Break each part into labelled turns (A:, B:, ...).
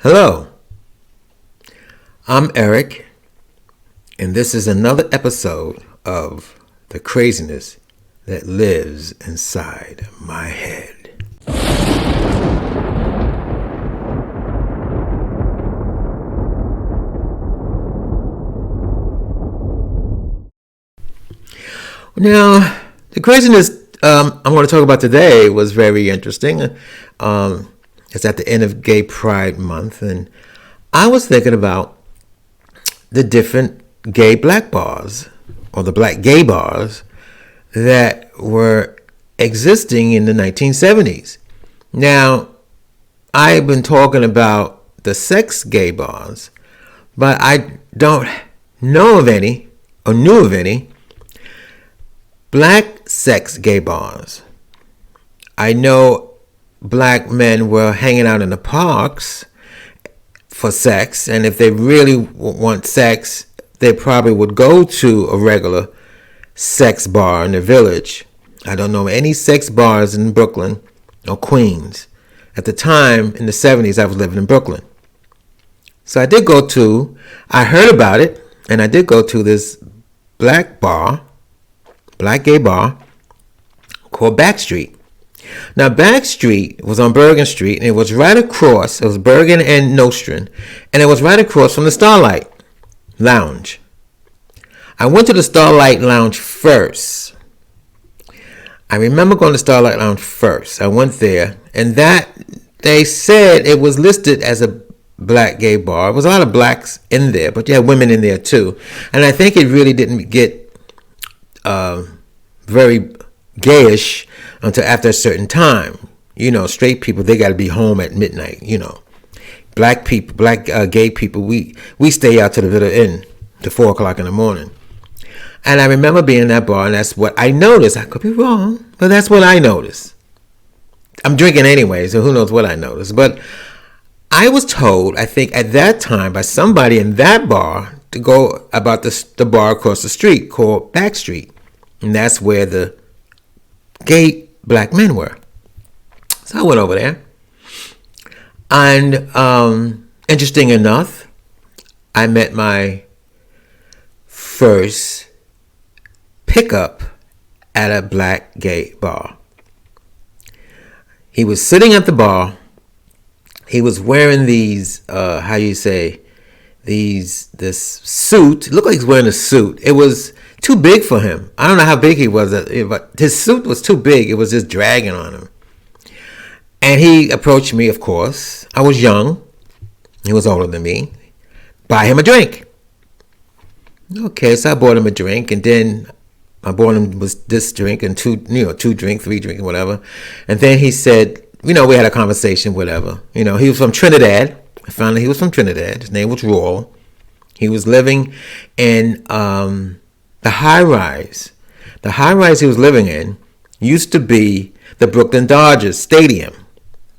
A: Hello, I'm Eric, and this is another episode of the craziness that lives inside my head. Now, the craziness I'm going to talk about today was very interesting. It's at the end of Gay Pride Month, and I was thinking about the different gay black bars, or the black gay bars, that were existing in the 1970s. Now, I've been talking about the sex gay bars, but I don't know of any, or knew of any, black sex gay bars. I know black men were hanging out in the parks for sex, and if they really want sex, they probably would go to a regular sex bar in the village. I don't know any sex bars in Brooklyn or Queens. At the time, in the 70s, I was living in Brooklyn. So I heard about it, and I did go to this black gay bar, called Backstreet. Now, Backstreet was on Bergen Street, and it was right across. It was Bergen and Nostrand, and it was right across from the Starlight Lounge. I went to the Starlight Lounge first. I remember going to Starlight Lounge first. I went there, and they said it was listed as a black gay bar. There was a lot of blacks in there, but you had women in there too. And I think it really didn't get very gayish until after a certain time. Straight people, they got to be home at midnight. Black people, gay people, we stay out to the bitter end to 4 o'clock in the morning. And I remember being in that bar, and that's what I noticed. I could be wrong, but that's what I noticed. I'm drinking anyway, so who knows what I noticed. But I was told, I think at that time, by somebody in that bar to go about the bar across the street called Backstreet. And that's where the gay black men were. So I went over there. And interesting enough, I met my first pickup at a black gay bar. He was sitting at the bar. He was wearing these, this suit. It looked like he was wearing a suit. It was too big for him. I don't know how big he was, but his suit was too big. It was just dragging on him. And he approached me, of course. I was young. He was older than me. Buy him a drink. Okay, so I bought him a drink, and then I bought him this drink and two drinks, 3 drinks, whatever. And then he said, we had a conversation, whatever. He was from Trinidad. I found out he was from Trinidad. His name was Royal. He was living in the high-rise. The high-rise he was living in used to be the Brooklyn Dodgers Stadium.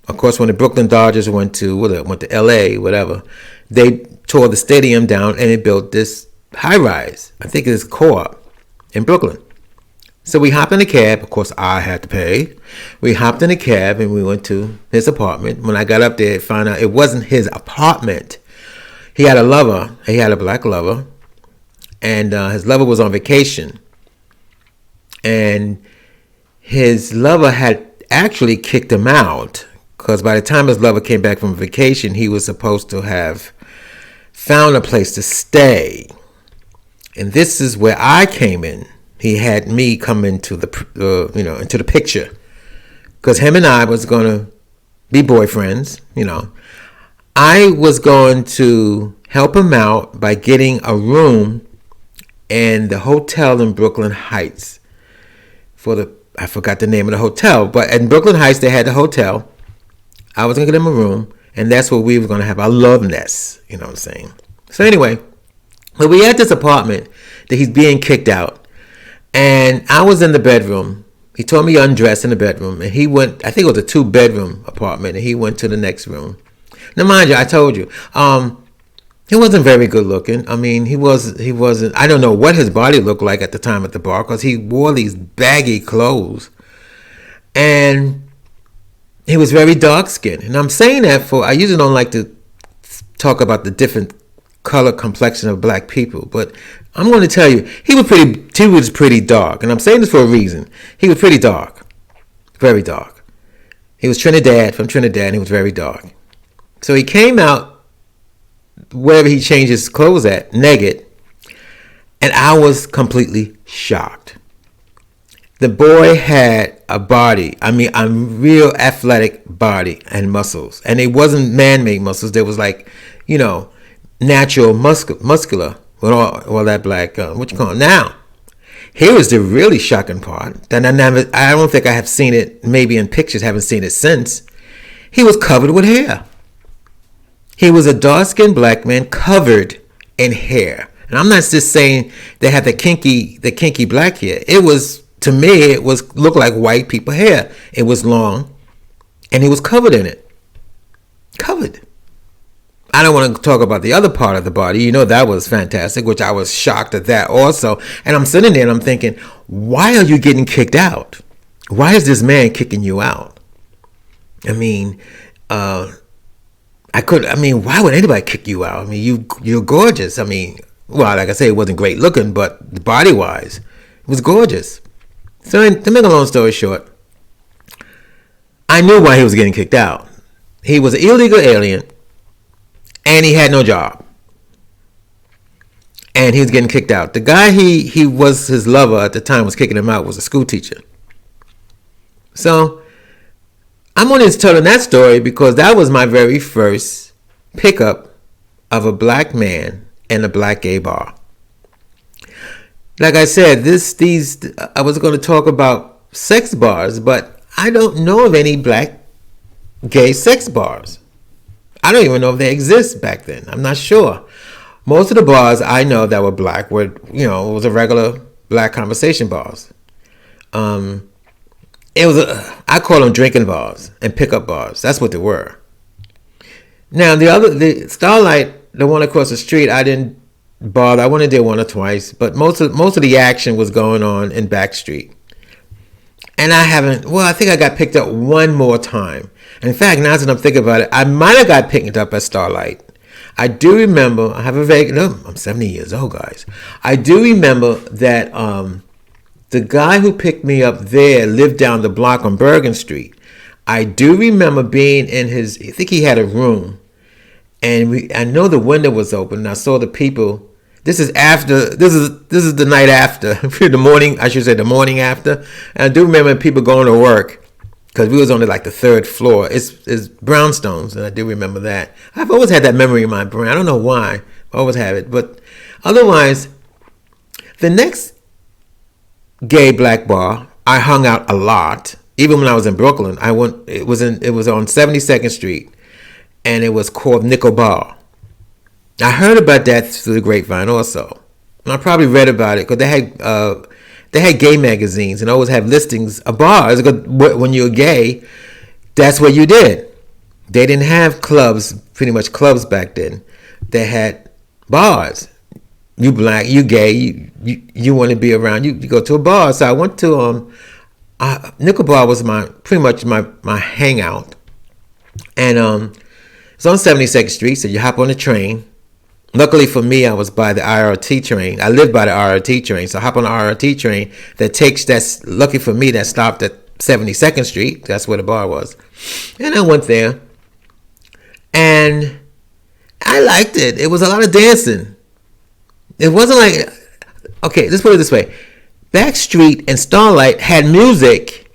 A: Of course, when the Brooklyn Dodgers went to L.A., whatever, they tore the stadium down and it built this high-rise. I think it's Co-op in Brooklyn. So we hopped in a cab. Of course, I had to pay. We hopped in a cab and we went to his apartment. When I got up there, I found out it wasn't his apartment. He had a lover. He had a black lover. And his lover was on vacation. And his lover had actually kicked him out. Because by the time his lover came back from vacation, he was supposed to have found a place to stay. And this is where I came in. He had me come into the picture. Because him and I was going to be boyfriends, I was going to help him out by getting a room in the hotel in Brooklyn Heights. I forgot the name of the hotel, but in Brooklyn Heights they had the hotel. I was going to get him a room, and that's where we were going to have our love nest, you know what I'm saying? So anyway, but we had this apartment that he's being kicked out, and I was in the bedroom. He told me to undress in the bedroom, and he went, I think it was a 2-bedroom apartment, and he went to the next room. Now mind you, I told you, he wasn't very good looking. I mean, he wasn't, I don't know what his body looked like at the time at the bar, because he wore these baggy clothes. And he was very dark skinned. And I'm saying that I usually don't like to talk about the different color complexion of black people, but I'm going to tell you, he was pretty dark, and I'm saying this for a reason. He was pretty dark, very dark. He was from Trinidad, and he was very dark. So he came out wherever he changed his clothes at, naked, and I was completely shocked. The boy had a body, a real athletic body and muscles. And it wasn't man-made muscles. There was natural muscular with all that black, what you call it now. Here is the really shocking part. That I don't think I have seen it, maybe in pictures, haven't seen it since. He was covered with hair. He was a dark-skinned black man covered in hair. And I'm not just saying they had the kinky black hair. It was, to me, looked like white people hair. It was long, and he was covered in it. Covered. I don't want to talk about the other part of the body. That was fantastic, which I was shocked at that also. And I'm sitting there and I'm thinking, why are you getting kicked out? Why is this man kicking you out? Why would anybody kick you out? You're gorgeous. Like I say, it wasn't great looking, but body-wise, it was gorgeous. So to make a long story short, I knew why he was getting kicked out. He was an illegal alien, and he had no job. And he was getting kicked out. The guy he was his lover at the time was kicking him out was a school teacher. So I'm only telling that story because that was my very first pickup of a black man in a black gay bar. Like I said, I was going to talk about sex bars, but I don't know of any black gay sex bars. I don't even know if they exist back then. I'm not sure. Most of the bars I know that were black were, it was a regular black conversation bars. I call them drinking bars and pickup bars. That's what they were. Now the Starlight, the one across the street, I didn't bother. I went in there one or twice, but most of the action was going on in Backstreet. And I think I got picked up one more time. In fact, now that I'm thinking about it, I might have got picked up at Starlight. I do remember, I'm 70 years old, guys. I do remember that the guy who picked me up there lived down the block on Bergen Street. I do remember being in I think he had a room. And I know the window was open, and I saw the people. This is the night after, the morning after. And I do remember people going to work because we was on the third floor. It's brownstones, and I do remember that. I've always had that memory in my brain. I don't know why. I always have it. But otherwise, the next gay black bar, I hung out a lot. Even when I was in Brooklyn, it was on 72nd Street, and it was called Nickel Bar. I heard about that through the grapevine also. And I probably read about it because they had gay magazines and always have listings of bars. When you're gay, that's what you did. They didn't have clubs, pretty much clubs back then. They had bars. You black, you gay, you want to be around, you go to a bar. So I went to Nickel Bar was pretty much my hangout. And it's on 72nd Street, so you hop on the train. Luckily for me, I was by the IRT train. I lived by the IRT train, so I hop on the IRT train that's lucky for me, that stopped at 72nd Street. That's where the bar was. And I went there, and I liked it. It was a lot of dancing. It wasn't okay, let's put it this way. Backstreet and Starlight had music.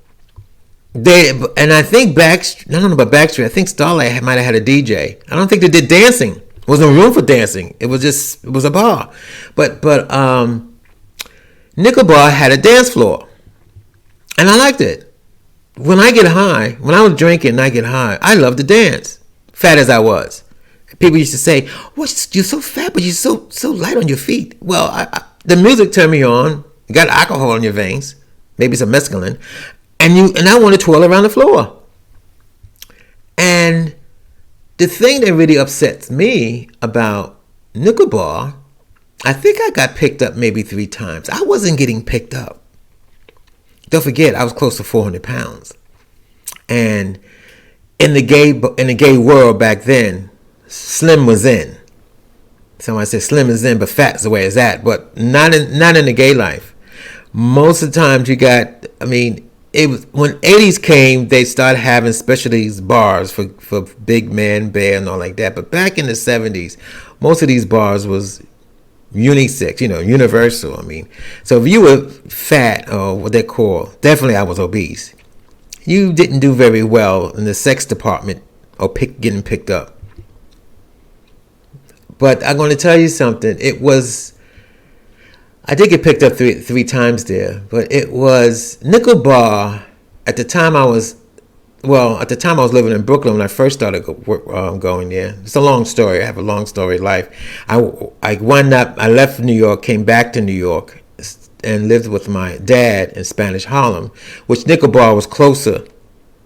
A: I think I don't know about Backstreet. I think Starlight might have had a DJ. I don't think they did dancing. There wasn't room for dancing. It was a bar. But Nickel Bar had a dance floor. And I liked it. When I was drinking and I get high, I love to dance. Fat as I was. People used to say, "Well, you're so fat, but you're so light on your feet." Well, the music turned me on. You got alcohol in your veins, maybe some mescaline, and I want to twirl around the floor. And the thing that really upsets me about Nickel Bar, I think I got picked up maybe 3 times. I wasn't getting picked up. Don't forget, I was close to 400 pounds. And in the gay world back then, Slim was in. Somebody said Slim is in, but fat's the way it's at. But not in the gay life. Most of the times you got, I mean, it was when 80s came, they started having specialties bars for big men, bear, and all like that. But back in the 70s, most of these bars was unisex, universal. I mean, so if you were fat or what they call, definitely I was obese. You didn't do very well in the sex department or getting picked up. But I'm going to tell you something. I did get picked up three times there, but it was Nickel Bar. At the time I was living in Brooklyn when I first started going there. It's a long story. I have a long story life. I left New York, came back to New York, and lived with my dad in Spanish Harlem, which Nickel Bar was closer,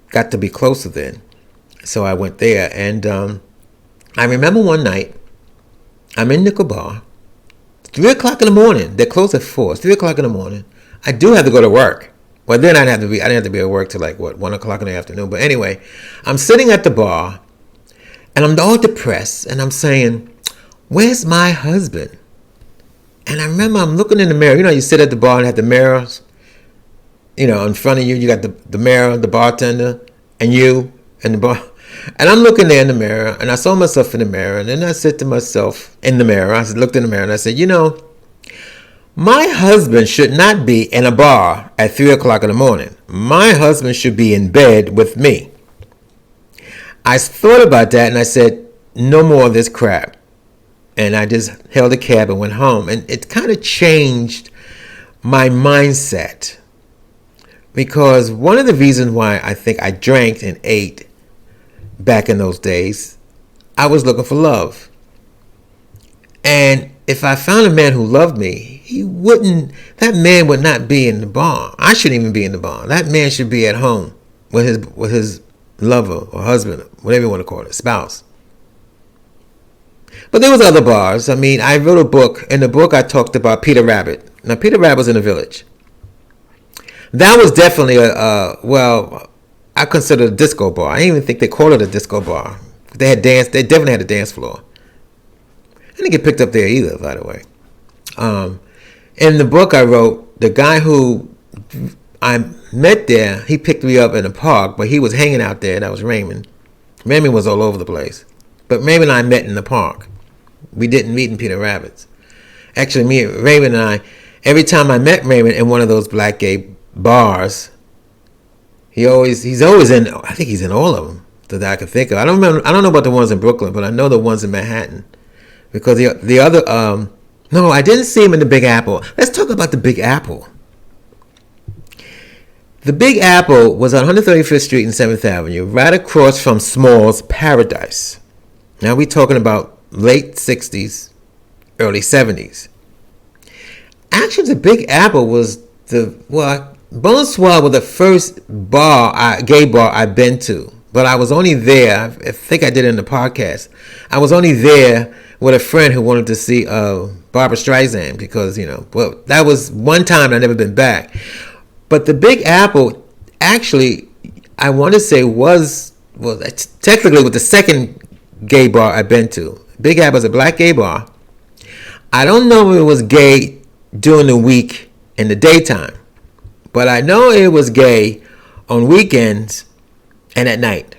A: got to be closer then. So I went there, and I remember one night, I'm in Nickel Bar, 3 o'clock in the morning. They close at 4. It's 3 o'clock in the morning. I do have to go to work. Well, then I didn't have to be at work till 1 o'clock in the afternoon. But anyway, I'm sitting at the bar, and I'm all depressed, and I'm saying, where's my husband? And I remember I'm looking in the mirror. You sit at the bar and have the mirrors, in front of you. You got the mirror, the bartender, and you, and the bar. And I'm looking there in the mirror, and I saw myself in the mirror, and then I said to myself in the mirror, I looked in the mirror, and I said, my husband should not be in a bar at 3 o'clock in the morning. My husband should be in bed with me. I thought about that, and I said, no more of this crap. And I just held a cab and went home. And it kind of changed my mindset. Because one of the reasons why I think I drank and ate back in those days, I was looking for love. And if I found a man who loved me, that man would not be in the bar. I shouldn't even be in the bar. That man should be at home with his lover or husband, whatever you want to call it, spouse. But there was other bars. I mean, I wrote a book. In the book, I talked about Peter Rabbit. Now, Peter Rabbit was in a village. That was definitely I consider it a disco bar. I didn't even think they called it a disco bar. They definitely had a dance floor. I didn't get picked up there either, by the way. In the book I wrote, the guy who I met there, he picked me up in a park, but he was hanging out there. That was Raymond. Raymond was all over the place. But Raymond and I met in the park. We didn't meet in Peter Rabbit's. Actually, Raymond and I, every time I met Raymond in one of those black gay bars, he's always in, I think he's in all of them that I can think of. I don't know about the ones in Brooklyn, but I know the ones in Manhattan. Because the other, no, I didn't see him in the Big Apple. Let's talk about the Big Apple. The Big Apple was on 135th Street and 7th Avenue, right across from Small's Paradise. Now we're talking about late 60s, early 70s. Actually, the Big Apple was Bonsoir was the first gay bar I've been to. But I was only there, I think I did it in the podcast. I was only there with a friend who wanted to see Barbra Streisand because, that was one time I'd never been back. But the Big Apple, actually, I want to say was technically was the second gay bar I've been to. Big Apple was a black gay bar. I don't know if it was gay during the week in the daytime, but I know it was gay on weekends and at night.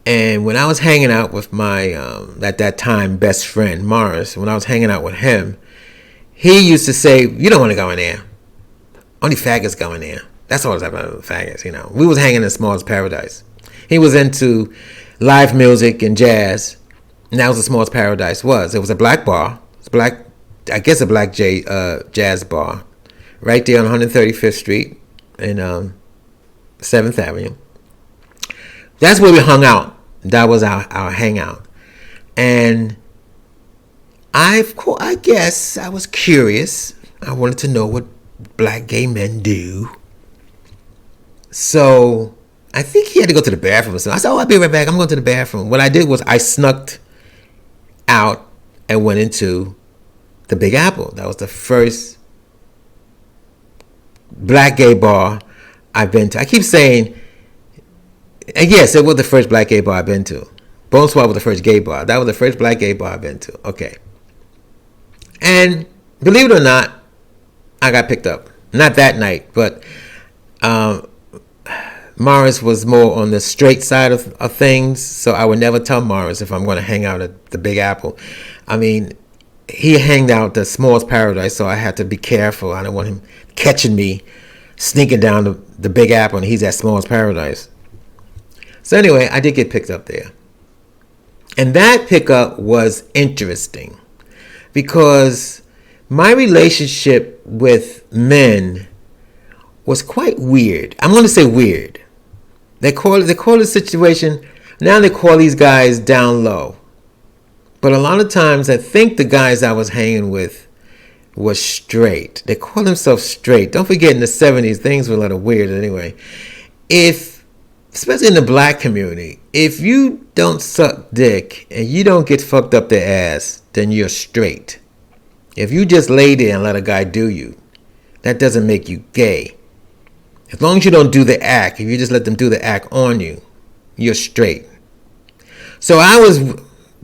A: And when I was hanging out with my, at that time, best friend, Morris, when I was hanging out with him, he used to say, you don't want to go in there. Only faggots go in there. That's all I was about faggots, We was hanging in Small's Paradise. He was into live music and jazz. And that was what Small's Paradise was. It was a black bar. It's a black jazz bar. Right there on 135th Street and 7th Avenue. That's where we hung out. That was our hangout. And I guess I was curious. I wanted to know what black gay men do. So I think he had to go to the bathroom or something. I said, I'll be right back. I'm going to the bathroom. What I did was I snuck out and went into the Big Apple. That was the first black gay bar I've been to. I keep saying, and yes, it was the first black gay bar I've been to. Bone Swap was the first gay bar. That was the first black gay bar I've been to. Okay. And believe it or not, I got picked up. Not that night, but Morris was more on the straight side of things, so I would never tell Morris if I'm going to hang out at the Big Apple. I mean, he hanged out the S'mores Paradise, so I had to be careful. I don't want him catching me sneaking down the Big Apple, and he's at S'mores Paradise. So anyway, I did get picked up there. And that pickup was interesting because my relationship with men was quite weird. I'm going to say weird. They call the situation, now they call these guys down low. But a lot of times I think the guys I was hanging with were straight. They call themselves straight. Don't forget in the 70s, things were a little weird anyway. Especially in the black community, if you don't suck dick and you don't get fucked up the ass, then you're straight. If you just lay there and let a guy do you, that doesn't make you gay. As long as you don't do the act, if you just let them do the act on you, you're straight. So I was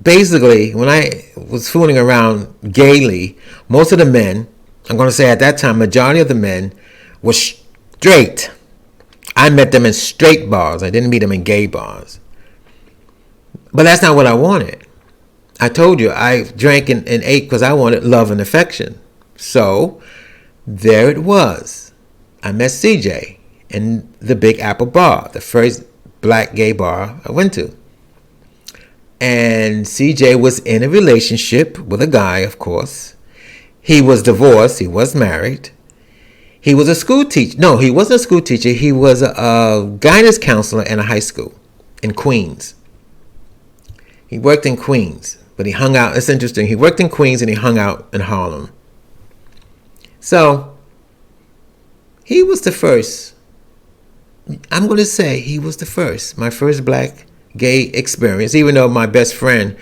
A: basically, when I was fooling around gaily, most of the men, I'm going to say at that time, majority of the men were straight. I met them in straight bars. I didn't meet them in gay bars. But that's not what I wanted. I told you, I drank and ate because I wanted love and affection. So there it was. I met CJ in the Big Apple Bar, the first black gay bar I went to. And CJ was in a relationship with a guy, of course. He was divorced. He was married. He was a school teacher. No, he wasn't a school teacher. He was a guidance counselor in a high school in Queens. He worked in Queens, but he hung out. It's interesting. He worked in Queens and he hung out in Harlem. So he was the first. I'm going to say he was the first. My first black gay experience, even though my best friend,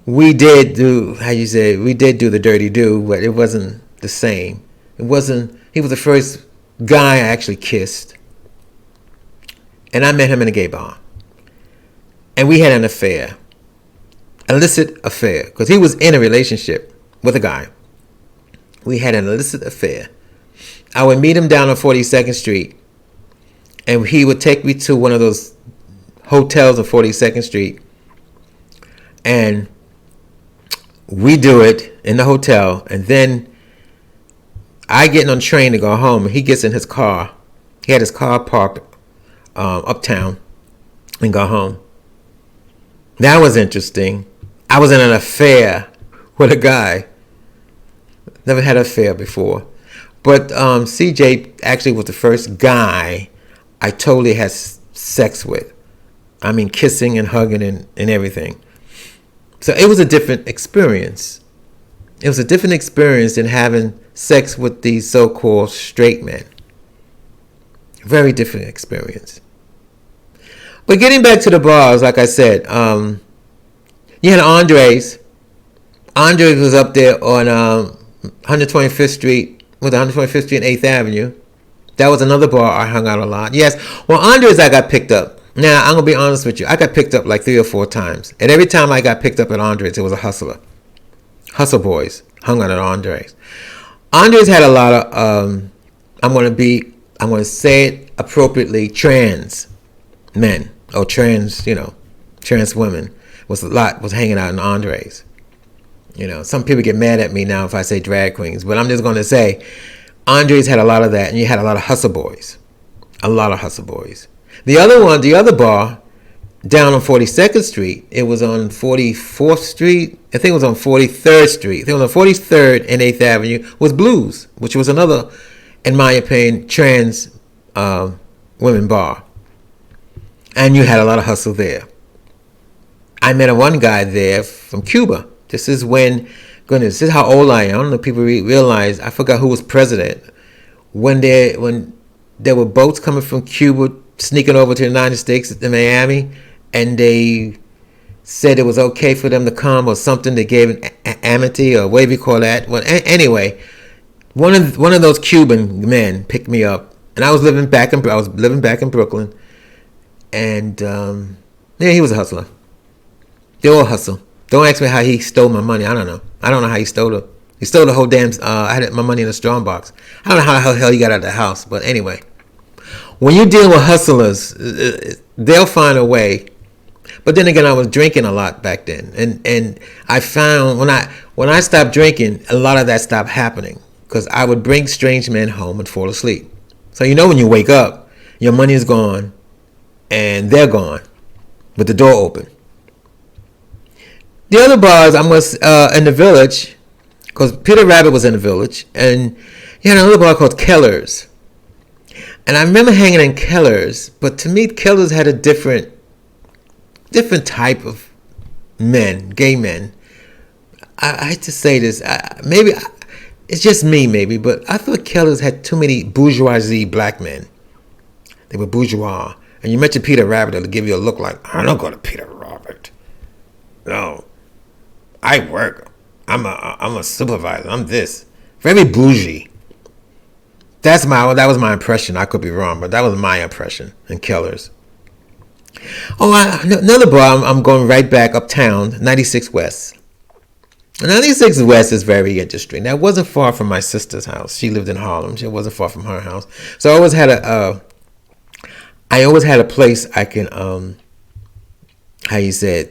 A: we did do the dirty do, but it wasn't the same. He was the first guy I actually kissed. And I met him in a gay bar. And we had an affair. Illicit affair. Because he was in a relationship with a guy. We had an illicit affair. I would meet him down on 42nd Street. And he would take me to one of those hotels on 42nd Street. And we do it in the hotel. And then I get on the train to go home. And he gets in his car. He had his car parked uptown and go home. That was interesting. I was in an affair with a guy. Never had an affair before. But CJ actually was the first guy I totally had sex with. I mean, kissing and hugging and everything. So it was a different experience. It was a different experience than having sex with these so-called straight men. Very different experience. But getting back to the bars, like I said, you had Andres. Andres was up there on 125th Street, with 125th Street and 8th Avenue. That was another bar I hung out a lot. Yes, well, Andres, I got picked up. Now, I'm going to be honest with you. I got picked up like 3 or 4 times. And every time I got picked up at Andres, it was a hustler. Hustle boys hung out at Andres. Andres had a lot of, I'm going to say it appropriately, trans men. Or trans women. Was hanging out in Andres. Some people get mad at me now if I say drag queens. But I'm just going to say, Andres had a lot of that. And you had a lot of hustle boys. A lot of hustle boys. The other bar, down on 42nd Street, it was on 44th Street. I think it was on 43rd Street. I think it was on 43rd and 8th Avenue, was Blues, which was another, in my opinion, trans women bar. And you had a lot of hustle there. I met one guy there from Cuba. This is this is how old I am. I don't know if people realize, I forgot who was president. When there were boats coming from Cuba sneaking over to the United States in Miami, and they said it was okay for them to come or something. They gave an amity or whatever you call that. Well, anyway, one of those Cuban men picked me up, and I was living back in Brooklyn, and he was a hustler. They all hustle. Don't ask me how he stole my money. I don't know. I don't know how he stole it. He stole the whole damn. I had my money in a strong box. I don't know how the hell he got out of the house. But anyway, when you deal with hustlers, they'll find a way. But then again, I was drinking a lot back then, and I found when I stopped drinking, a lot of that stopped happening because I would bring strange men home and fall asleep. So you know when you wake up, your money is gone, and they're gone, with the door open. The other bars, I was in the village, because Peter Rabbit was in the village, and he had another bar called Keller's. And I remember hanging in Keller's, but to me, Keller's had a different type of men, gay men. I hate to say this, maybe it's just me, maybe, but I thought Keller's had too many bourgeoisie black men. They were bourgeois. And you mentioned Peter Rabbit, it'll give you a look like, I don't go to Peter Rabbit. No. I work. I'm a supervisor. I'm this. Very bougie. That was my impression. I could be wrong, but that was my impression in Keller's. Oh, another bar. I'm going right back uptown, 96 West. 96 West is very interesting. That wasn't far from my sister's house. She lived in Harlem. It wasn't far from her house. So I always had a place I can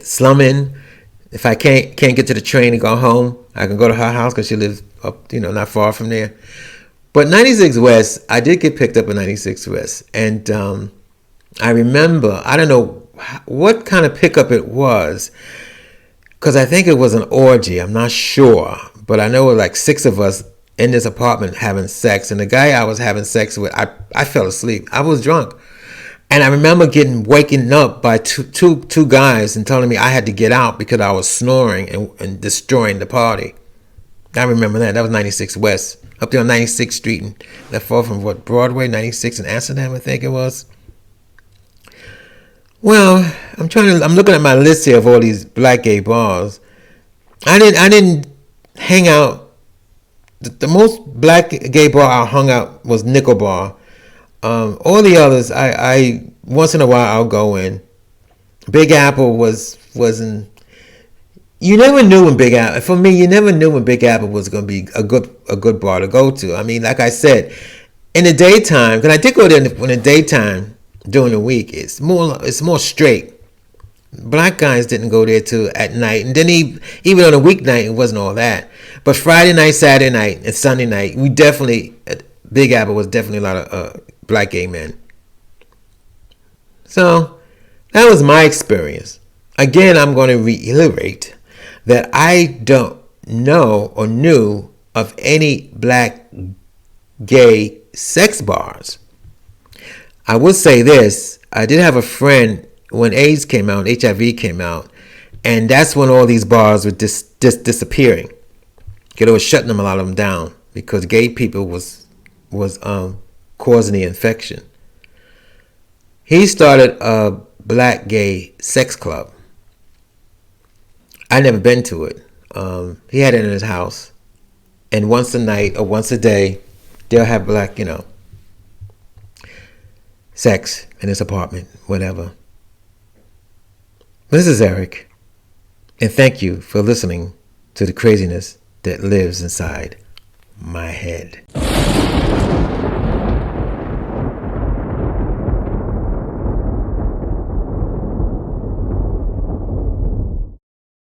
A: slum in. If I can't get to the train and go home, I can go to her house because she lives up, not far from there. But 96 West, I did get picked up at 96 West, and I remember, I don't know what kind of pickup it was, because I think it was an orgy. I'm not sure, but I know it was like 6 of us in this apartment having sex, and the guy I was having sex with, I fell asleep. I was drunk. And I remember waking up by two guys and telling me I had to get out because I was snoring and destroying the party. I remember that. That was 96 West, up there on 96th Street, and that far from Broadway, 96 in Amsterdam, I think it was. Well, I'm looking at my list here of all these black gay bars. I didn't hang out. The most black gay bar I hung out was Nickel Bar. All the others, I once in a while I'll go in. Big Apple wasn't. You never knew when Big Apple. For me, you never knew when Big Apple was going to be a good bar to go to. I mean, like I said, in the daytime, because I did go there in the daytime during the week. It's more straight. Black guys didn't go there till at night, and then even on a weeknight, it wasn't all that. But Friday night, Saturday night, and Sunday night, Big Apple was definitely a lot of black gay men. So that was my experience. Again, I'm going to reiterate that I don't know or knew of any black gay sex bars. I will say this. I did have a friend when AIDS came out, HIV came out, and that's when all these bars were just disappearing. They were shutting a lot of them down because gay people was causing the infection. He started a black gay sex club. I never been to it. He had it in his house, and once a night or once a day, they'll have black, sex in his apartment, whatever. This is Eric, and thank you for listening to the craziness that lives inside my head.